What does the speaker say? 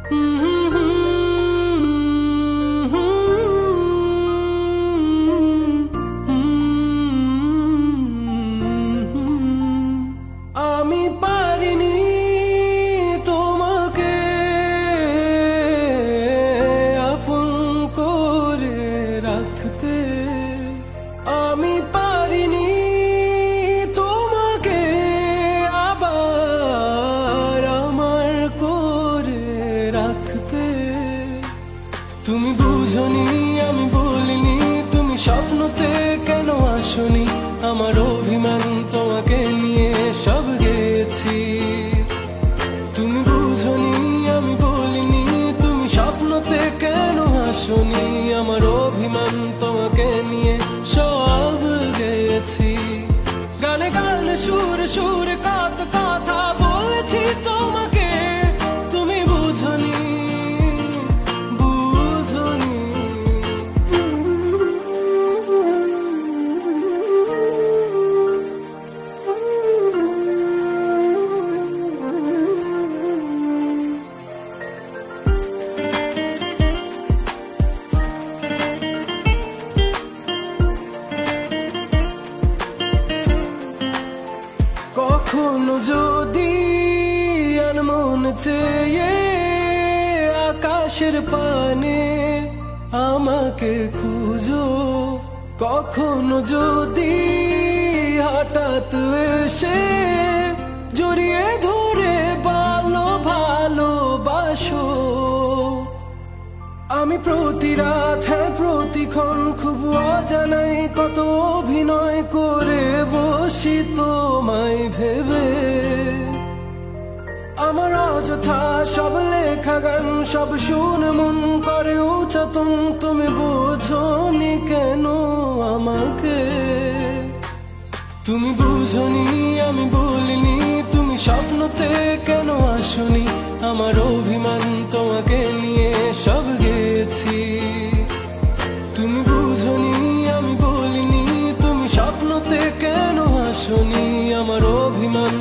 আমি পারিনি তোমাকে আপন করে রাখতে, আমি পারিনি তোমাকে আবার আমার করে রাখতে। তুমি বুঝনি আমি বলিনি, তুমি স্বপ্নতে কেন আসনি, আমার অভিমান তোমাকে নিয়ে সব গেছি। তুমি বুঝনি আমি বলিনি, তুমি স্বপ্নতে কেন আসনি, আমার অভিমান তোমাকে নিয়ে সব গেছি। গানে গানে সুরে সুরে কত কথা বলেছি তোমাকে, তুমি বুঝনি বুঝনি। কখনো যদি আনমন চেয়ে আকাশের পানে আমাকে খুঁজো, কখনো যদি হঠাৎ এসে জড়িয়ে ধরে ভালোবাসো, আমি প্রতি রাত হ্যাঁ প্রতিক্ষণ খুব অজানাই কত অভিনয় করে বসি তোমায় ভেবে। আমার অযথা সব লেখা গান সব শুনে মন করে উচ্চাতন, তুমি বোঝনি কেন আমাকে। তুমি বুঝনি আমি বলিনি, তুমি স্বপ্নতে কেন আসনি, আমার অভিমান তোমাকে নিয়ে সব গেছি। তুমি বুঝনি আমি বলিনি, তুমি স্বপ্নতে কেন আসনি, আমার অভিমান